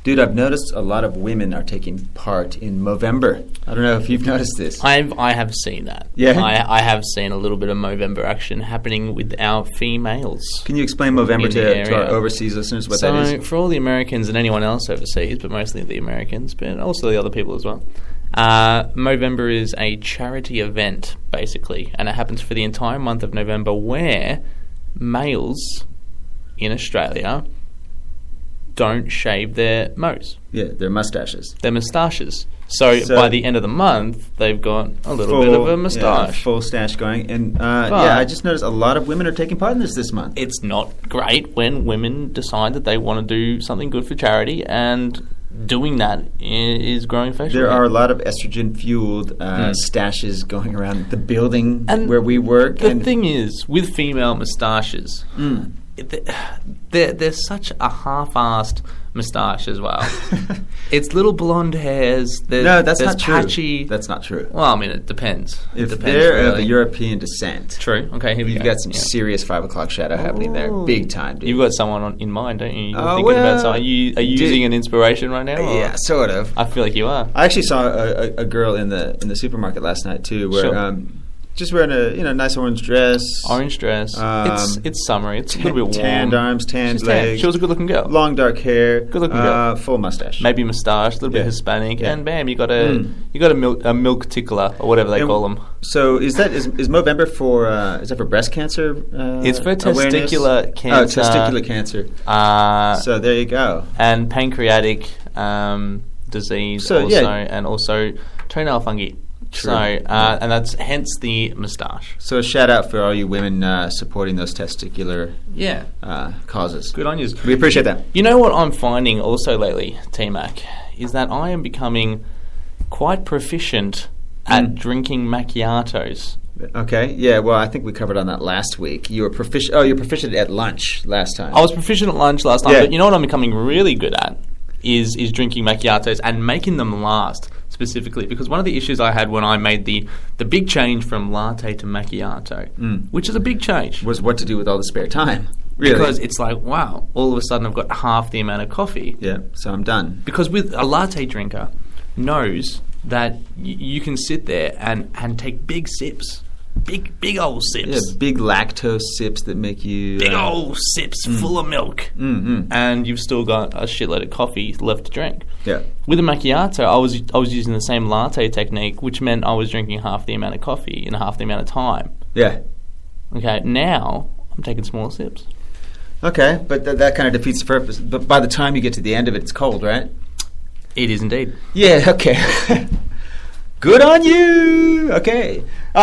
Dude, I've noticed a lot of women are taking part in Movember. I don't know if you've noticed this. I have seen that. Yeah? I have seen a little bit of Movember action happening with our females. Can you explain Movember in the to our area. overseas listeners what that So, is? for all the Americans and anyone else overseas, but mostly the Americans, but also the other people as well, Movember is a charity event, basically, and it happens for the entire month of November where males in Australia don't shave their mows. Yeah, their mustaches. Their moustaches. So by the end of the month, they've got a little bit of a moustache. Yeah, full stash going. And I just noticed a lot of women are taking part in this month. It's not great when women decide that they want to do something good for charity, and doing that is growing facial There hair. are a lot of estrogen-fueled stashes going around the building where we work. The thing is, with female moustaches, they're such a half-assed moustache as well. It's little blonde hairs. No, that's not patchy. true. That's not true. Well, I mean, it depends. If Depends, they're really. of European descent, True. Okay, here we you've go. got some serious 5 o'clock shadow happening there. Big time, dude. You've got someone in mind, don't you? You're Oh, thinking about well, someone. Are you using an inspiration right now? Or? Yeah, sort of. I feel like you are. I actually saw a girl in the supermarket last night too, where Sure. just wearing a nice orange dress, Orange dress. It's summery. It's a little bit warm. tanned arms, tanned She's tan. legs. She was a good-looking girl. Long dark hair, Good-looking girl. full mustache. Maybe moustache, a little bit Yeah. Hispanic, Yeah. and bam, you got a milk tickler or whatever they And call them. So is Movember for is that for breast cancer? It's for awareness? testicular cancer. Oh, testicular cancer. So there you go. And pancreatic disease So, also, yeah. and also toenail fungi. True. So, and that's hence the moustache. So a shout out for all you women supporting those testicular Yeah. causes. Good on you. We appreciate that. You know what I'm finding also lately, T-Mac, is that I am becoming quite proficient at drinking macchiatos. Okay. Yeah. Well, I think we covered on that last week. You were proficient. Oh, you're proficient at lunch last time. I was proficient at lunch last time, Yeah. but you know what I'm becoming really good at is drinking macchiatos and making them last specifically, because one of the issues I had when I made the big change from latte to macchiato, which is a big change, was what to do with all the spare time. Really? because it's like, wow, all of a sudden I've got half the amount of coffee. Yeah. So I'm done. Because with a latte drinker knows that you can sit there and take big sips. Big old sips. Yeah, big lactose sips that make you... Big old sips full of milk. And you've still got a shitload of coffee left to drink. Yeah. With a macchiato, I was using the same latte technique, which meant I was drinking half the amount of coffee in half the amount of time. Yeah. Okay, now I'm taking smaller sips. Okay, but that kind of defeats the purpose. But by the time you get to the end of it, it's cold, right? It is indeed. Yeah, okay. Good on you. Okay. We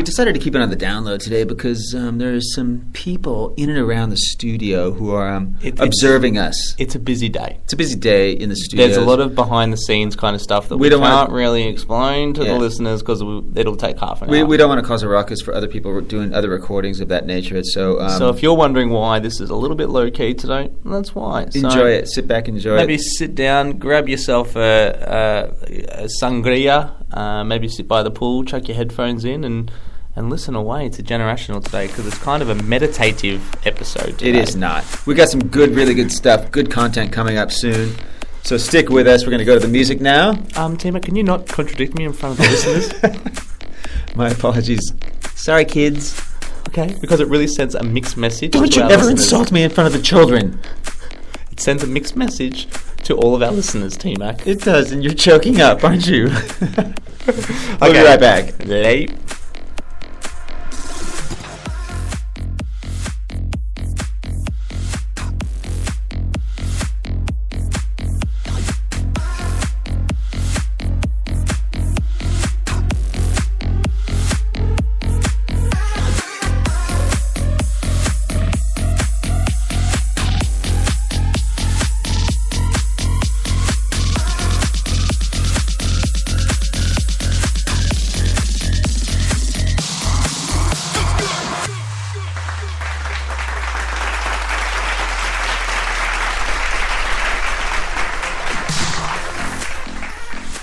decided to keep it on the download today because there's some people in and around the studio who are observing us. It's a busy day. It's a busy day in the studio. There's a lot of behind-the-scenes kind of stuff that we can't really explain to the listeners because it'll take half an hour. We don't want to cause a ruckus for other people doing other recordings of that nature. So if you're wondering why this is a little bit low-key today, that's why. Enjoy it. Sit back, enjoy it. Maybe sit down, grab yourself a sangria, maybe sit by the pool, chuck your headphones in and listen away to Generational today, because it's kind of a meditative episode today. It is not. We got some really good stuff, good content coming up soon. So stick with us. We're going to go to the music now. Tima, can you not contradict me in front of the listeners? My apologies. Sorry, kids. Okay, because it really sends a mixed message. Don't you ever insult me in front of the children. It sends a mixed message to all of our listeners, T-Mac. It does, and you're choking up, aren't you? I'll be right back. Late.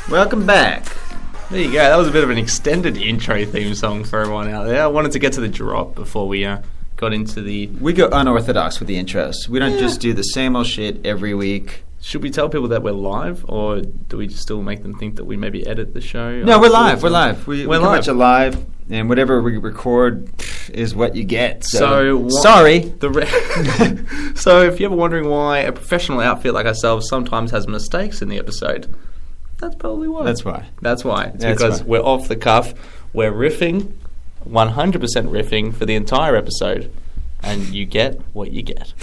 Welcome back. There you go. That was a bit of an extended intro theme song for everyone out there. I wanted to get to the drop before we got into the... We go unorthodox with the intros. We don't just do the same old shit every week. Should we tell people that we're live, or do we still make them think that we maybe edit the show? No, we're live. We're live. We're live. Much alive, and whatever we record is what you get. So sorry. So if you're ever wondering why a professional outfit like ourselves sometimes has mistakes in the episode, that's probably why. That's why. It's because we're off the cuff. We're riffing, 100% riffing for the entire episode. And you get what you get.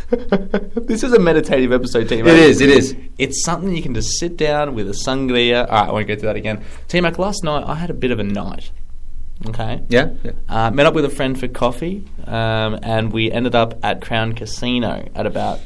This is a meditative episode, T-Mac. It is. It's something you can just sit down with a sangria. All right, I won't go through that again. T-Mac, last night I had a bit of a night. Okay? Yeah. Met up with a friend for coffee, and we ended up at Crown Casino at about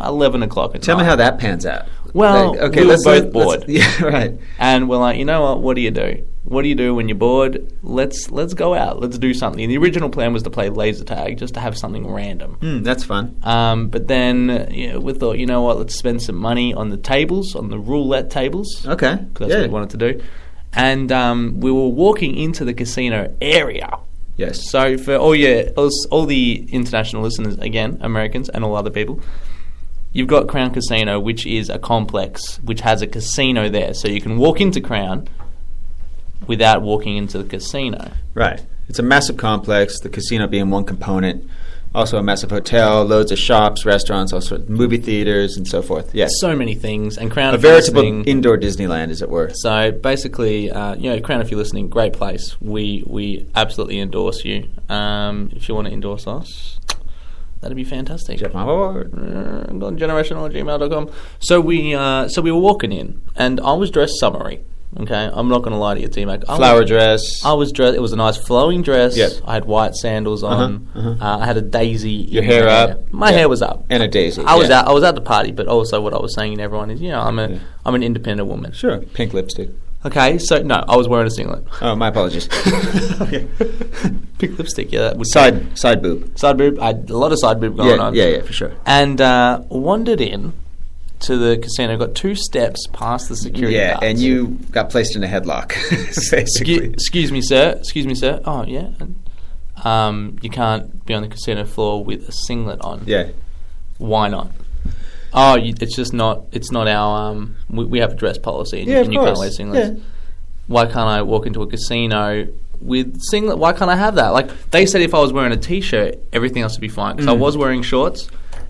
11 o'clock at night. Tell me how that pans out. Well, we were both bored. Yeah, right. And we're like, you know what do you do? What do you do when you're bored? Let's go out. Let's do something. And the original plan was to play laser tag, just to have something random. That's fun. But then we thought, you know what? Let's spend some money on the tables, on the roulette tables. Okay. Because that's what we wanted to do. And we were walking into the casino area. Yes. So for all the international listeners, again, Americans and all other people, you've got Crown Casino, which is a complex which has a casino there. So you can walk into Crown without walking into the casino. Right. It's a massive complex, the casino being one component. Also a massive hotel, loads of shops, restaurants, also movie theaters, and so forth. Yes. So many things. And Crown, a veritable indoor Disneyland, as it were. So basically, Crown, if you're listening, great place. We absolutely endorse you. If you want to endorse us, that'd be fantastic. Jeff, my word. generational@gmail.com. So we were walking in, and I was dressed summery. Okay, I'm not going to lie to you, T-Mac. Flower dress. I was dressed. It was a nice flowing dress. Yep. I had white sandals on. I had a daisy. Your hair up. My hair was up. And a daisy. I was at the party, but also what I was saying to everyone is, I'm an independent woman. Sure. Pink lipstick. Okay, so no, I was wearing a singlet. Oh, my apologies. Okay. Pink lipstick. Yeah, that would side boob. Side boob. I had a lot of side boob going on. Yeah, for sure. And wandered in to the casino, got 2 steps past the security guards. And you got placed in a headlock, basically. Excuse me, sir. Oh, yeah. You can't be on the casino floor with a singlet on. Yeah. Why not? Oh, it's not our, we have a dress policy, and you can't wear singlets. Yeah. Why can't I walk into a casino with singlet? Why can't I have that? Like, they said if I was wearing a T-shirt, everything else would be fine. Because I was wearing shorts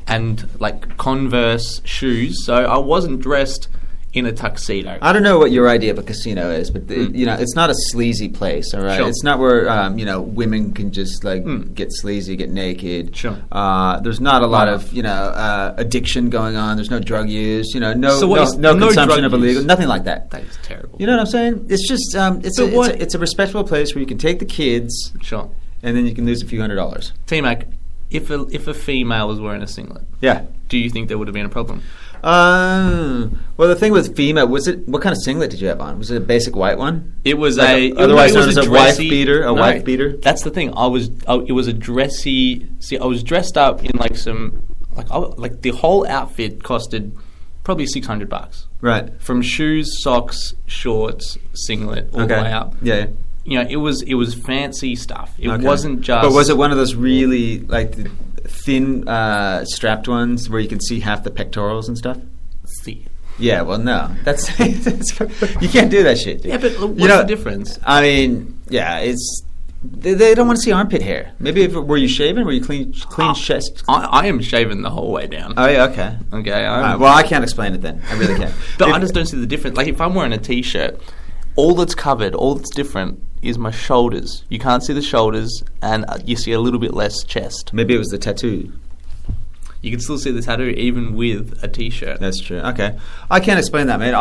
and like Converse shoes, so I wasn't dressed in a tuxedo. I don't know what your idea of a casino is, but it's not a sleazy place, all right? Sure. It's not where women can just get sleazy, get naked. Sure. There's not a lot of addiction going on. There's no drug use. No no consumption of illegal, nothing like that. That is terrible. You know what I'm saying? It's just it's a respectable place where you can take the kids. Sure. And then you can lose a few $100s. T-Mac, if a female was wearing a singlet, do you think there would have been a problem? Well, the thing with female, what kind of singlet did you have on? Was it a basic white one? It was otherwise known as a wife beater. Wife beater. That's the thing. It was a dressy. See, I was dressed up in the whole outfit costed probably $600. Right. From shoes, socks, shorts, singlet, all the way up. Yeah. It was fancy stuff. It wasn't just. But was it one of those really thin strapped ones where you can see half the pectorals and stuff? See. Yeah. Well, no. That's you can't do that shit. Dude. Yeah, but what's the difference? I mean, it's. They don't want to see armpit hair. Maybe were you shaven? Were you clean chest? I am shaven the whole way down. Oh yeah, okay. Well, I can't explain it then. I really can't. But I just don't see the difference. Like if I'm wearing a T-shirt, all that's covered, all that's different is my shoulders. You can't see the shoulders, and you see a little bit less chest. Maybe it was the tattoo. You can still see the tattoo even with a T-shirt. That's true. Okay, I can't explain that, mate.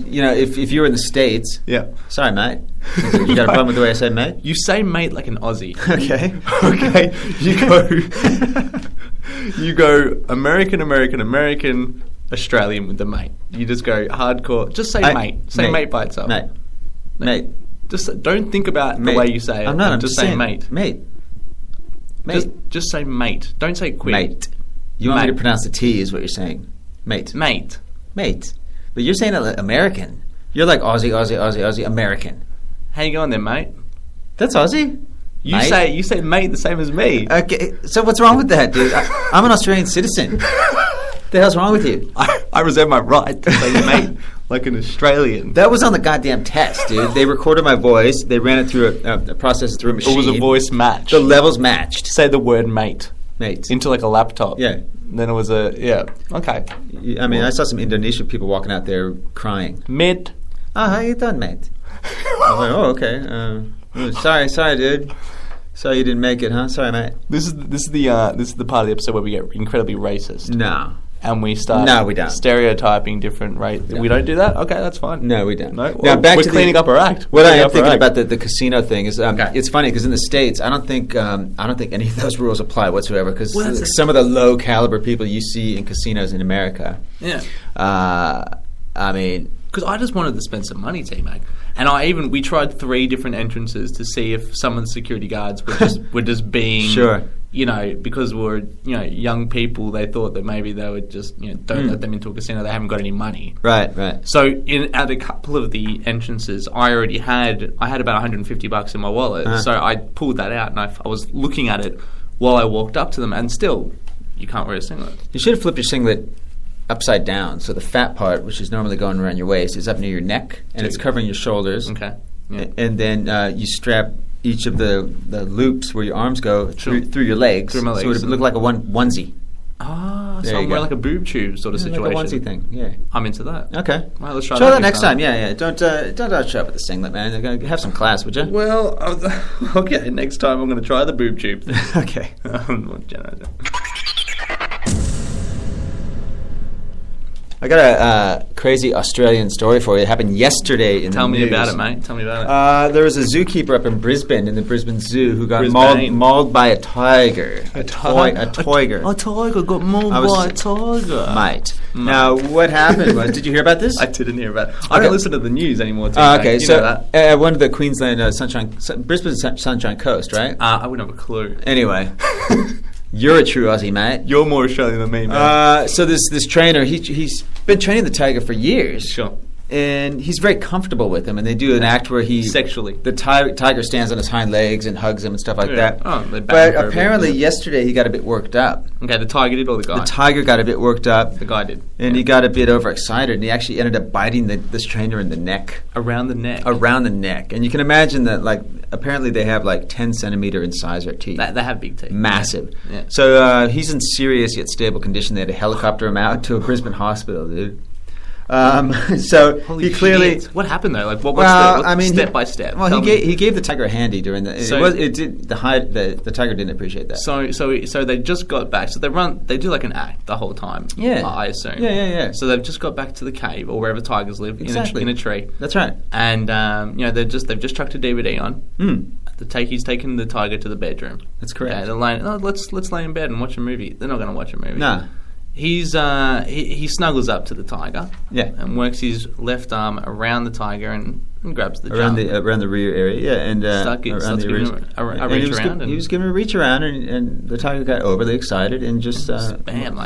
If you're in the States, Sorry, mate. You got a problem with the way I said mate? You say mate like an Aussie. Okay. Okay. You go American, Australian with the mate. You just go hardcore. Just say mate. Say mate by itself. Mate. Just don't think about the way you say it. I'm just saying mate. Mate. Just say mate. Don't say quit. Mate. You want me to pronounce the T is what you're saying. Mate. But you're saying it American. You're like Aussie, American. How you going there, mate? That's Aussie? You say mate the same as me. Okay, so what's wrong with that, dude? I'm an Australian citizen. What the hell's wrong with you? I reserve my right to say mate like an Australian. That was on the goddamn test, dude. They recorded my voice. They ran it through a process through a machine. It was a voice match. The levels matched. Say the word mate. Mate. Into like a laptop. Yeah. Then it was okay. I mean, I saw some Indonesian people walking out there crying. Mate. Oh, how you doing, mate? I was like, oh, okay. Sorry, dude. Sorry you didn't make it, huh? Sorry, mate. This is the part of the episode where we get incredibly racist. No. And we start we don't. stereotyping different race. No. We don't do that? Okay, that's fine. No, we don't. No? Well, now, we're cleaning up our act. What I am thinking about the casino thing is it's funny because in the States, I don't think any of those rules apply whatsoever because some of the low caliber people you see in casinos in America. Yeah. I mean, because I just wanted to spend some money, T-Mac. And we tried 3 different entrances to see if some of the security guards were just being sure. Because we're young people, they thought that maybe they would just don't let them into a casino. They haven't got any money. Right. So at a couple of the entrances, I had about $150 in my wallet. Uh-huh. So I pulled that out and I was looking at it while I walked up to them, and still, you can't wear a singlet. You should have flipped your singlet upside down, so the fat part, which is normally going around your waist, is up near your neck, and it's covering your shoulders. Okay. Yeah. And then you strap each of the loops where your arms go through your legs. Through my legs. So it would look like a onesie. Ah, so I'm wearing like a boob tube sort of situation. Like a onesie thing, yeah. I'm into that. Okay. Well, let's try that next time. Yeah. Don't show up with the singlet, man. Have some class, would you? Well, okay, next time I'm going to try the boob tube thing. Okay. I got a crazy Australian story for you. It happened yesterday in the news. Tell me about it, mate. Tell me about it. There was a zookeeper up in Brisbane, in the Brisbane Zoo, who got mauled by a tiger. A tiger. A tiger got mauled by a tiger. Mate. Now, what happened was, did you hear about this? I didn't hear about it. I don't listen to the news anymore. Okay, so one of the Queensland Brisbane Sunshine Coast, right? I wouldn't have a clue. Anyway. You're a true Aussie, mate. You're more Australian than me, man. So this trainer, he's been training the tiger for years. Sure. And he's very comfortable with him, and they do an act where the tiger stands on his hind legs and hugs him and stuff like that. Oh, but apparently yesterday he got a bit worked up. Okay, the tiger did or the guy? The tiger got a bit worked up. The guy did. And he got a bit overexcited, and he actually ended up biting this trainer in the neck. Around the neck? Around the neck. And you can imagine that, apparently they have 10 centimeter incisor teeth. They have big teeth. Massive. Yeah. So he's in serious yet stable condition. They had to helicopter him out to a Brisbane hospital, dude. So Holy he clearly. Shit. What happened though? What's step by step? Well, he gave the tiger a handy during the. The tiger didn't appreciate that. So they just got back. So they do like an act the whole time. Yeah, I assume. Yeah. So they've just got back to the cave or wherever tigers live in a tree. That's right. And they've just chucked a DVD on. He's taken the tiger to the bedroom. That's correct. Yeah, they're laying. Let's lay in bed and watch a movie. They're not going to watch a movie. No. He snuggles up to the tiger, and works his left arm around the tiger and grabs the around the rear area, and starts giving him a reach around. He was giving him a reach around, and the tiger got overly excited and just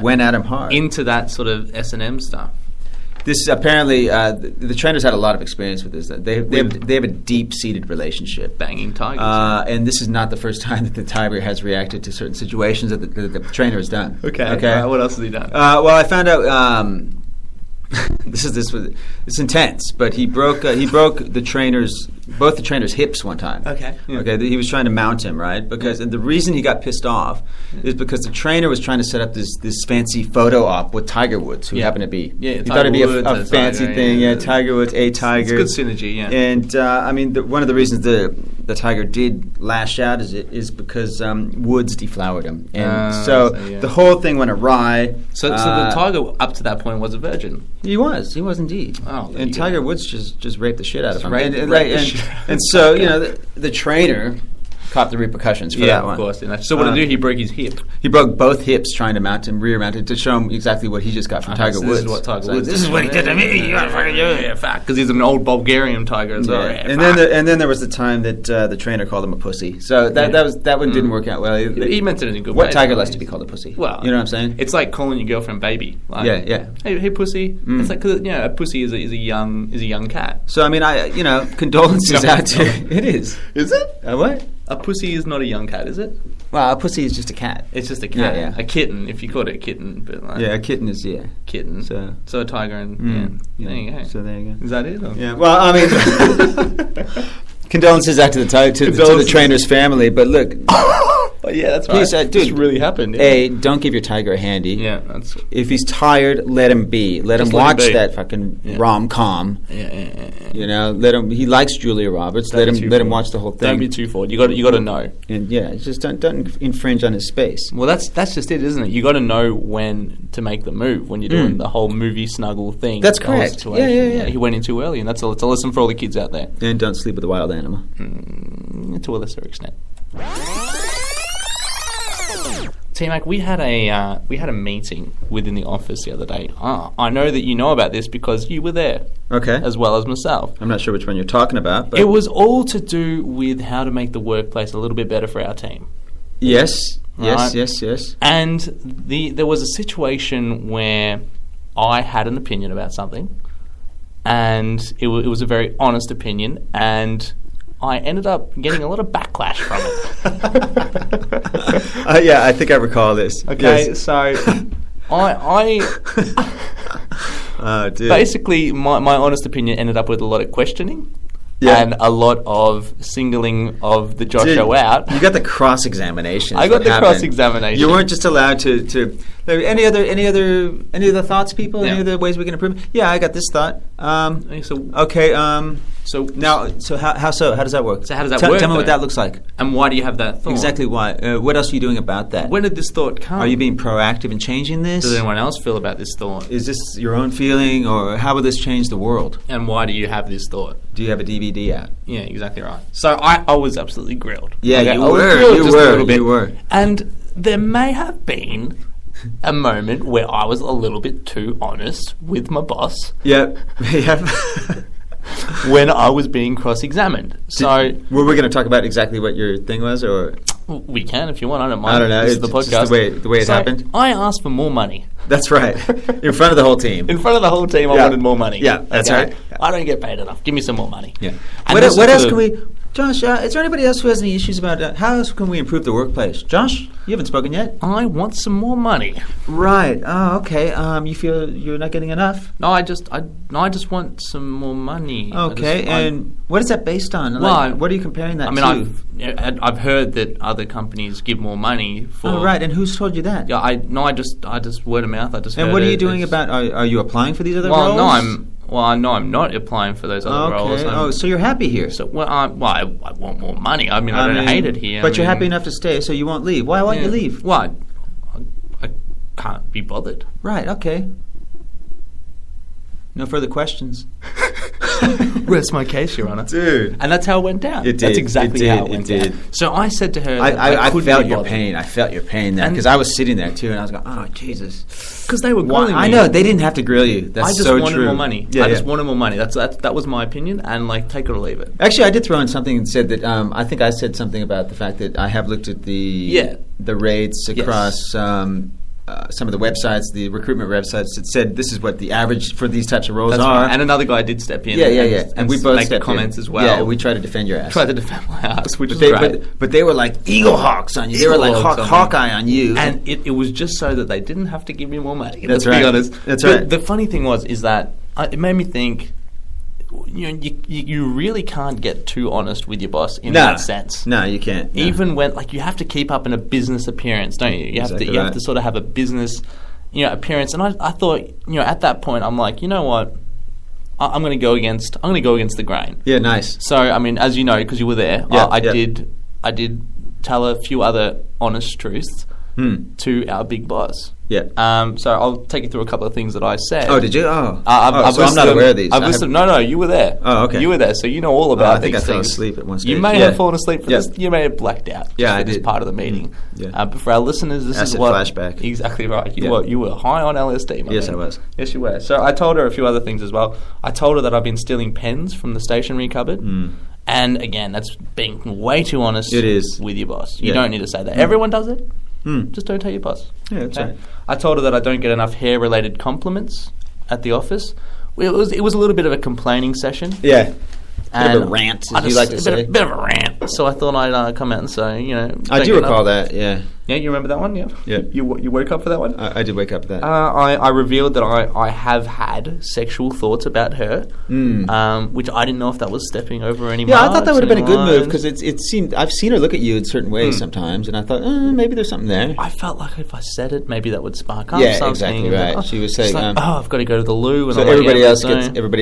went at him hard into that sort of S&M stuff. This is apparently the trainers had a lot of experience with this. They have a deep-seated relationship. Banging tigers. And this is not the first time that the tiger has reacted to certain situations that the trainer has done. Okay. What else has he done? Well, I found out it's intense, but he broke both the trainers' hips one time. Okay. Yeah. Okay. He was trying to mount him, right? Because and the reason he got pissed off is because the trainer was trying to set up this fancy photo op with Tiger Woods, who happened to be. Yeah. He thought it'd be a fancy thing. Yeah. Tiger Woods, a tiger. It's good synergy. Yeah. And one of the reasons the tiger did lash out is because Woods deflowered him, and the whole thing went awry. So the tiger up to that point was a virgin. He was indeed. Oh, and Tiger Woods just raped the shit out of him. And so the trainer caught the repercussions for that one. Of course. So what did he do? He broke his hip. He broke both hips trying to mount him, rear mounted, to show him exactly what he just got from Tiger Woods. This is what Tiger Woods. This is what he did to me. Yeah, fact. Because he's an old Bulgarian tiger as well. And then there was the time that the trainer called him a pussy. So that one didn't work out well. He meant it in a good way. What tiger likes to be called a pussy? Well, you know what I'm saying? It's like calling your girlfriend baby. Like, yeah. Hey, pussy. It's like a pussy is a young cat. So I mean, condolences out to it is. Is it? A what? A pussy is not a young cat, is it? Well, a pussy is just a cat. It's just a cat. Yeah. A kitten, if you called it a kitten. But like, Yeah, a kitten is, kitten. So a tiger and, there you go. So there you go. Is that it? Or? Yeah, well, I mean, condolences out to the trainer's family, but look... Oh, yeah, that's right. Please, dude, this really happened. Yeah. Don't give your tiger a handy. Yeah, that's... If he's tired, let him be. Let him watch that fucking rom-com. Yeah. You know, let him... He likes Julia Roberts. Let him watch the whole thing. Don't be too forward. You got to know. And just don't infringe on his space. Well, that's just it, isn't it? You got to know when to make the move when you're doing the whole movie snuggle thing. That's correct. Yeah. He went in too early, and it's a lesson for all the kids out there. And don't sleep with a wild animal. To a lesser extent. T-Mac, we had a meeting within the office the other day. I know that you know about this because you were there. Okay. As well as myself. I'm not sure which one you're talking about. But it was all to do with how to make the workplace a little bit better for our team. Yes. Right? Yes. And there was a situation where I had an opinion about something, and it was a very honest opinion, and I ended up getting a lot of backlash from it. Yeah, I think I recall this. Okay, yes. So I basically my honest opinion ended up with a lot of questioning. Yeah. And a lot of singling of the Josho out. You got the cross-examination. I got the cross-examation. You weren't just allowed to any other thoughts, people? Yeah. Any other ways we can improve? Yeah, I got this thought. So how so? How does that work? So how does that work? Tell me what that looks like. And why do you have that thought? Exactly why. What else are you doing about that? When did this thought come? Are you being proactive in changing this? Does anyone else feel about this thought? Is this your own feeling, or how will this change the world? And why do you have this thought? Do you have a DVD out? Yeah, exactly right. So I was absolutely grilled. Yeah, okay? You were. And there may have been a moment where I was a little bit too honest with my boss. Yep. When I was being cross-examined. So were we going to talk about exactly what your thing was, or we can if you want. I don't mind. I don't know. This is the podcast. Just the way it happened. I asked for more money. That's right. In front of the whole team. In front of the whole team, I wanted more money. Yeah, that's right. Yeah. I don't get paid enough. Give me some more money. Yeah. What else can we... Josh, is there anybody else who has any issues about how else can we improve the workplace? Josh, you haven't spoken yet. I want some more money. Right. Oh, okay. You feel you're not getting enough? No, I just want some more money. Okay. And what is that based on? Well, what are you comparing that to? I've heard that other companies give more money for. Oh, right. And who's told you that? Yeah, I just word of mouth. I just. And heard what are you doing about? Are you applying for these other roles? I'm not applying for those other roles. So you're happy here? So I want more money. I don't hate it here. But you're happy enough to stay, so you won't leave. Why won't you leave? Why? I can't be bothered. Right. Okay. No further questions. Rest my case, Your Honour. Dude. And that's how it went down. It did. That's exactly how it went down. So I said to her... I felt your pain. I felt your pain there. Because I was sitting there too, and I was going, oh, Jesus. Because they were grilling me. I know. They didn't have to grill you. That's so true. I just wanted more money. I just wanted more money. That was my opinion, and take it or leave it. Actually, I did throw in something and said that... I think I said something about the fact that I have looked at the rates across... some of the websites, the recruitment websites, that said this is what the average for these types of roles are. Right. And another guy did step in. And we both make the comments as well. Yeah, we tried to defend your ass. Tried to defend my ass, which is great. But they were like eagle hawks on you. They were like Hawkeye on you. And it was just so that they didn't have to give me more money. That's right. Be honest. That's right. The funny thing is that it made me think. You really can't get too honest with your boss in that sense. No, you can't. No. Even when you have to keep up in a business appearance, don't you? You have to sort of have a business, appearance. And I thought, at that point, I'm like, you know what? I'm going to go against the grain. Yeah, nice. So as you know, because you were there, I did tell a few other honest truths to our big boss. Yeah. So I'll take you through a couple of things that I said. Oh, did you? Oh. I'm not aware of these. No, you were there. Oh, okay. You were there, so you know all about these things. I think I fell asleep at one stage. You may have fallen asleep for this. You may have blacked out. Yeah, I did. This part of the meeting. Yeah. But for our listeners, this is what... flashback. Exactly right. You were high on LSD, Yes, I was. Yes, you were. So I told her a few other things as well. I told her that I've been stealing pens from the stationery cupboard. And again, that's being way too honest with your boss. You don't need to say that. Everyone does it. Just don't tell your boss. Yeah, that's right. I told her that I don't get enough hair-related compliments at the office. It was a little bit of a complaining session. Yeah. Bit of a rant, as you like to say. A bit of a rant. So I thought I'd come out and say, I do recall that. Yeah. Yeah, you remember that one? Yeah. Yeah. You woke up for that one? I did wake up for that. I revealed that I have had sexual thoughts about her, which I didn't know if that was stepping over any. Yeah, I thought that would have been a good move because it seemed I've seen her look at you in certain ways sometimes, and I thought maybe there's something there. I felt like if I said it, maybe that would spark up something. Exactly right. She was saying, I've got to go to the loo, and so everybody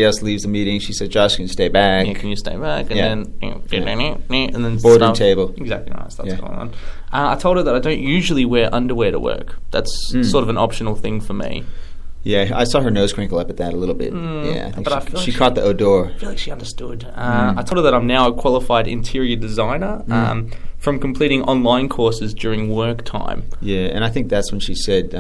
else leaves the meeting. She said, "Josh, can you stay back? Yeah, can you stay back?" And then boardroom table. Exactly right. That's going on. I told her that I don't usually wear underwear to work. That's sort of an optional thing for me. Yeah, I saw her nose crinkle up at that a little bit. Yeah, I think she caught the odor. I feel like she understood. I told her that I'm now a qualified interior designer from completing online courses during work time. Yeah, and I think that's when she said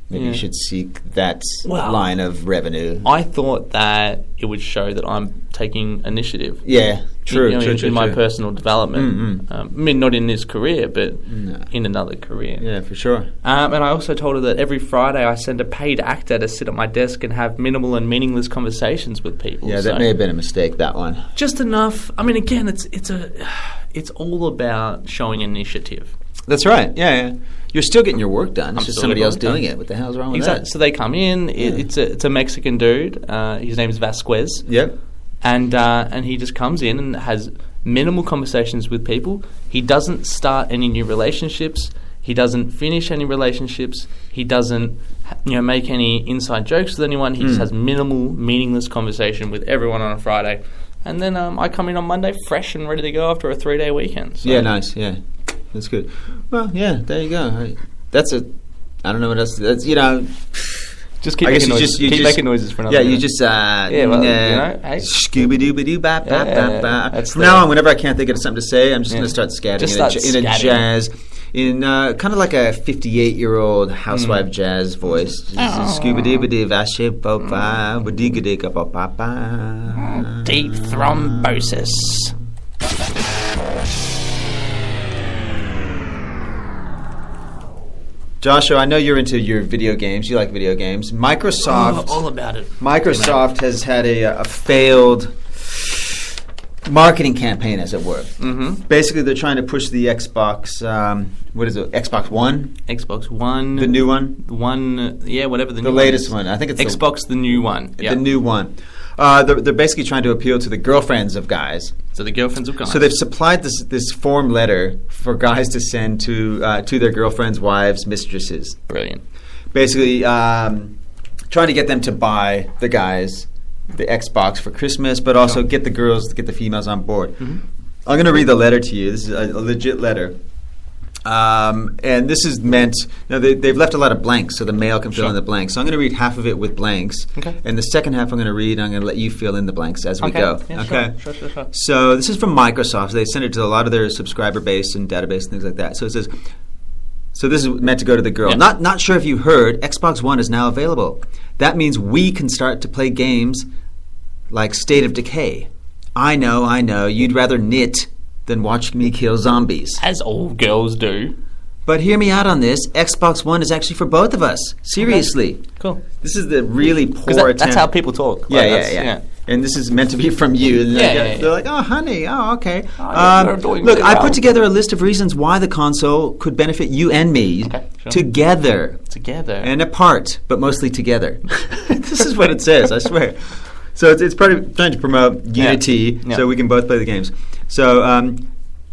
maybe you should seek that line of revenue. I thought that it would show that I'm taking initiative. Yeah, true. In my personal development. I mean, not in this career, but in another career. Yeah, for sure. And I also told her that every Friday I send a paid actor to sit at my desk and have minimal and meaningless conversations with people. Yeah, that may have been a mistake, that one. Just enough. I mean, again, it's all about showing initiative. That's right. Yeah. You're still getting your work done. It's just somebody else doing it. What the hell's wrong with that? So they come in. It's a Mexican dude. His name's Vasquez. Yep. And he just comes in and has minimal conversations with people. He doesn't start any new relationships. He doesn't finish any relationships. He doesn't make any inside jokes with anyone. He just has minimal, meaningless conversation with everyone on a Friday. And then I come in on Monday fresh and ready to go after a 3-day weekend. So. Yeah, nice. Yeah, that's good. Well, yeah, there you go. I don't know what else. That's Just keep making noises. Keep making noises for another minute. You just hey. Scooby Dooby Doo bap bap bap bap. From now on, whenever I can't think of something to say, I'm just going to start scatting in a jazz, in kind of like a 58-year-old housewife jazz voice. Scooby Dooby Doo vashe popa wadiga diga papa. Deep thrombosis. Joshua, I know you're into your video games. You like video games. Microsoft, all about it. Microsoft has had a failed marketing campaign, as it were. Basically, they're trying to push the Xbox. What is it? Xbox One. Xbox One. The new one. Whatever the new latest one. I think it's Xbox. The new one. The new one. They're basically trying to appeal to the girlfriends of guys. So the girlfriends of guys. So they've supplied this form letter for guys to send to their girlfriends, wives, mistresses. Brilliant. Basically, trying to get them to buy the guys the Xbox for Christmas, but also get the females on board. I'm going to read the letter to you. This is a legit letter. And this is meant. They've left a lot of blanks, so the male can fill in the blanks. So I'm going to read half of it with blanks, and the second half I'm going to read. I'm going to let you fill in the blanks as we go. Yeah, okay. Sure. So this is from Microsoft. They send it to a lot of their subscriber base and database and things like that. So it says. So this is meant to go to the girl. Yeah. Not sure if you heard. Xbox One is now available. That means we can start to play games like State of Decay. I know. You'd rather knit than watch me kill zombies. As all girls do. But hear me out on this. Xbox One is actually for both of us. Seriously. Okay. Cool. This is the really poor attempt. That's how people talk. Yeah. And this is meant to be from you. And they're like, oh, honey. Oh, okay. Look, I put together a list of reasons why the console could benefit you and me together. And apart, but mostly together. This is what it says, I swear. So it's part of trying to promote unity so we can both play the games. So,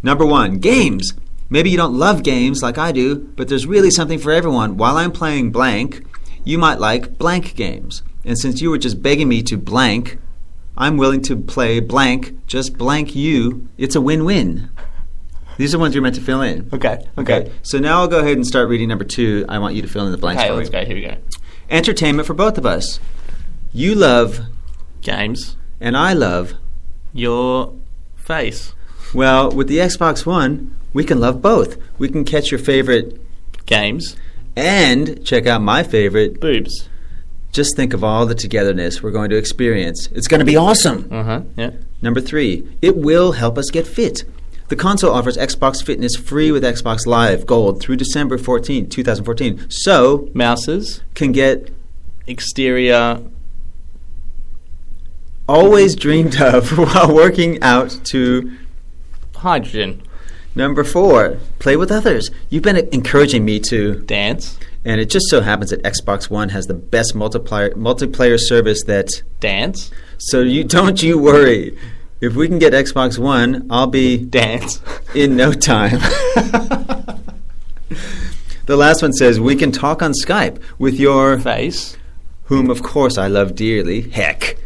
number one, games. Maybe you don't love games like I do, but there's really something for everyone. While I'm playing blank, you might like blank games. And since you were just begging me to blank, I'm willing to play blank, just blank you. It's a win-win. These are ones you're meant to fill in. Okay. So now I'll go ahead and start reading number 2. I want you to fill in the blanks. Okay, let's go. Here we go. Entertainment for both of us. You love games. And I love your face. Well, with the Xbox One, we can love both. We can catch your favorite games and check out my favorite boobs. Just think of all the togetherness we're going to experience. It's going to be awesome. Yeah. Number 3, it will help us get fit. The console offers Xbox Fitness free with Xbox Live Gold through December 14, 2014. So mouses can get exterior always dreamed of while working out to hydrogen. Number 4, play with others. You've been encouraging me to Dance. And it just so happens that Xbox One has the best multiplayer service that... Dance. So don't you worry. If we can get Xbox One, I'll be... Dance. In no time. The last one says, we can talk on Skype with your... Face. Whom, of course, I love dearly. Heck.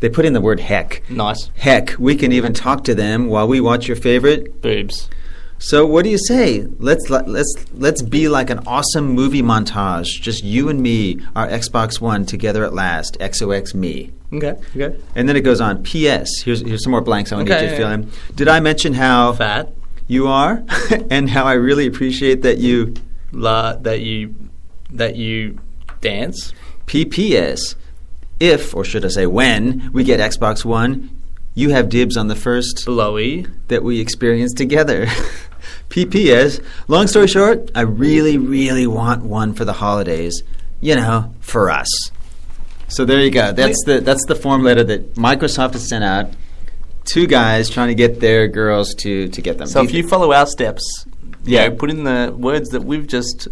They put in the word heck. Nice. Heck, we can even talk to them while we watch your favorite... Boobs. So what do you say? Let's be like an awesome movie montage. Just you and me, our Xbox One together at last. XOX me. Okay. And then it goes on. P.S. Here's some more blanks I want you to fill in. Did I mention how fat you are, and how I really appreciate that you dance? P.P.S. If, or should I say when, we get Xbox One, you have dibs on the first blowy that we experience together. P.P.S. Long story short, I really, really want one for the holidays. For us. So there you go. That's the form letter that Microsoft has sent out. 2 guys trying to get their girls to get them. So if you follow our steps, put in the words that we've just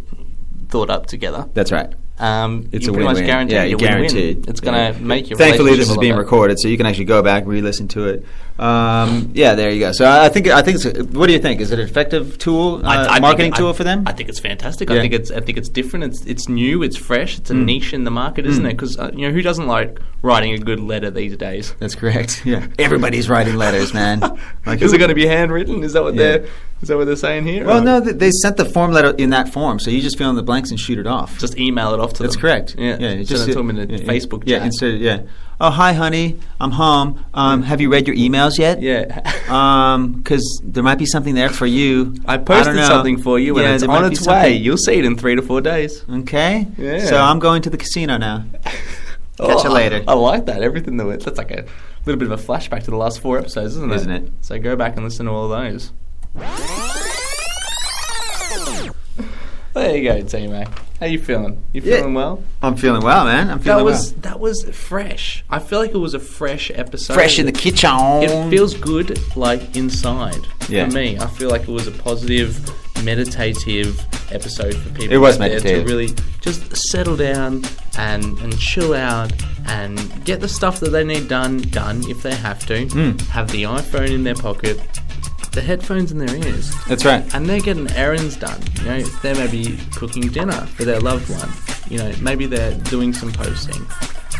thought up together. That's right. It's a pretty much guaranteed. Yeah, guaranteed. Win-win. It's going to make your Thankfully, this is being recorded, so you can actually go back, re-listen to it. There you go. So I think it's. What do you think? Is it an effective tool, marketing tool for them? I think it's fantastic. Yeah. I think it's different. It's new. It's fresh. It's a niche in the market, isn't it? Because who doesn't like writing a good letter these days? That's correct. Yeah, everybody's writing letters, man. Is it going to be handwritten? Is that what they're saying here? Well, no, they sent the form letter in that form, so you just fill in the blanks and shoot it off. Just email it off to them. That's correct. Yeah. Just put them in a Facebook chat. Yeah, instead. Oh, hi, honey. I'm home. Have you read your emails yet? Yeah. Because there might be something there for you. I posted something for you, and it's on its way. You'll see it in 3 to 4 days. Okay. Yeah. So I'm going to the casino now. Catch you later. I like that. Everything that's like a little bit of a flashback to the last 4 episodes, isn't it? Isn't it? So go back and listen to all of those. There you go, T-Mac. How you feeling? You feeling well? I'm feeling well, man. That was fresh. I feel like it was a fresh episode. Fresh in the kitchen. It feels good, like, inside. For me, I feel like it was a positive, meditative episode for people. It was meditative. To really just settle down and chill out and get the stuff that they need done if they have to. Have the iPhone in their pocket. The headphones in their ears. That's right. And they're getting errands done. They may be cooking dinner for their loved one. Maybe they're doing some posting.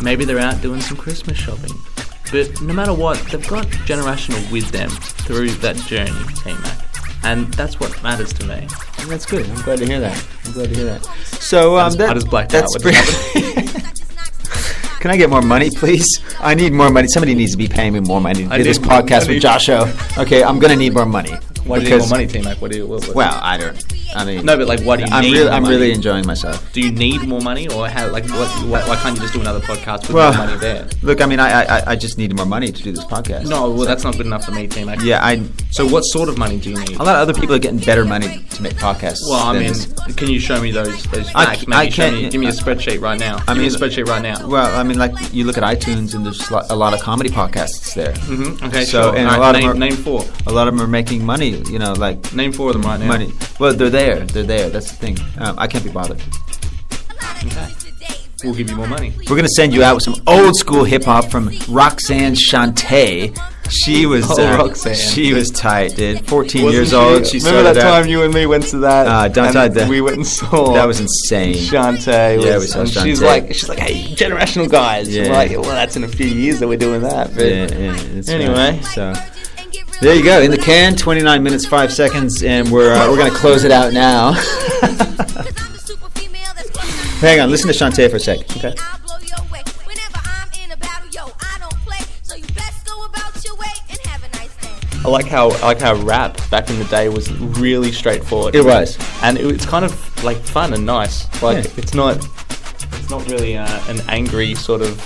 Maybe they're out doing some Christmas shopping. But no matter what, they've got generational with them through that journey, T-Mac. And that's what matters to me. That's good. I'm glad to hear that. So I just blacked out. Can I get more money, please? I need more money. Somebody needs to be paying me more money to do this podcast with Joshua. Okay, I'm going to need more money. Why do you need more money, T-Mac? Well, I don't. I mean, no, but why do you need more money? I'm really enjoying myself. Do you need more money, or how? Why can't you just do another podcast with more money there? Look, I mean, I just need more money to do this podcast. No, well, that's not good enough for me, T-Mac. Yeah, So what sort of money do you need? A lot of other people are getting better money to make podcasts. Well, I mean, can you show me those facts? I can't. Give me a spreadsheet right now. Give me a spreadsheet right now. Well, I mean, like you look at iTunes and there's a lot of comedy podcasts there. Mm-hmm. Okay, so, sure. And name 4. A lot of them are making money. Name 4 of them right now. Money. Well, they're there. That's the thing. I can't be bothered. Okay. We'll give you more money. We're going to send you out with some old school hip hop from Roxanne Shante. She was Roxanne. She was tight, dude. 14 years old. She remember that time you and me went to that? We went and saw. That was insane. Shante. Yeah, we saw Shante. She's like, hey, generational guys. Yeah. We're like, well, that's in a few years that we're doing that. But anyway, so. There you go, in the can, 29 minutes, 5 seconds, and we're going to close it out now. Hang on, listen to Shantae for a sec. Okay. I like how rap back in the day was really straightforward. It was, and it's kind of like fun and nice. Like it's not really an angry sort of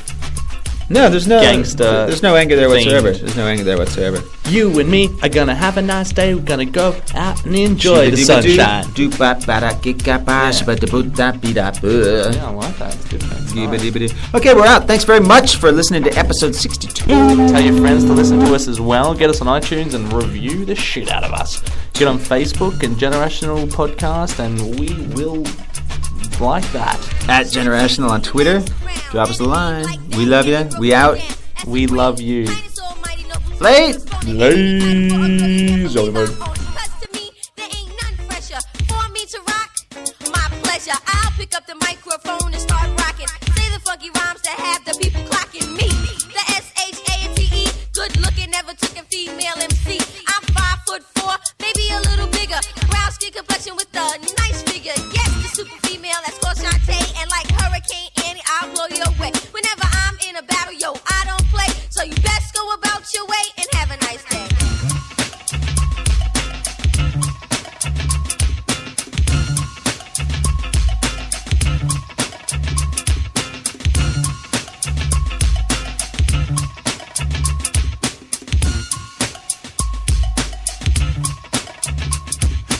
No, there's no gangster. There's no anger there whatsoever. themed. There's no anger there whatsoever. You and me are gonna have a nice day. We're gonna go out and enjoy the sunshine. Yeah, I like that. It's different. Nice. Okay, we're out. Thanks very much for listening to episode 62. Tell your friends to listen to us as well. Get us on iTunes and review the shit out of us. Get on Facebook and Generational Podcast, and we will like that. At Generational on Twitter. Drop us a line. We love you. We out. We love you. Late. I'll pick up the microphone and start rocking. Say the funky rhymes that have the people clocking me. The SHANTE, good looking, never took a female MC. I'm 5'4", maybe a little bigger. Brown skin complexion with a nice figure. Yes, the super female that's called Shantae. And like Hurricane Annie, I'll blow you away. Whenever I'm in a battle, yo, I don't play. So you best go about your way and have a nice day.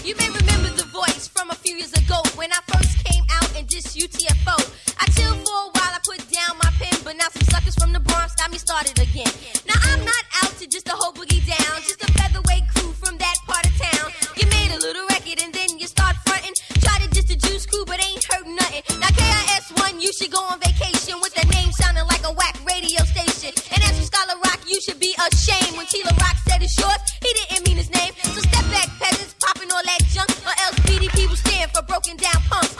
You may remember the voice from a few years ago when I first came out in this UTFO. I chilled for a while, I put down my pen, but now some suckers from the Bronx got me started again. Now I'm not out to just a whole boogie down, just a featherweight crew from that part of town. You made a little record and then you start fronting. Try to just a juice crew, but ain't heard nothing. Now KIS1, you should go on vacation with that name sounding like a whack radio station. And as for Scholar Rock, you should be ashamed. When Tila Rock said it's yours, he didn't mean his name. So step back, peasants, popping all that junk, or else BDP will stand for broken down punks.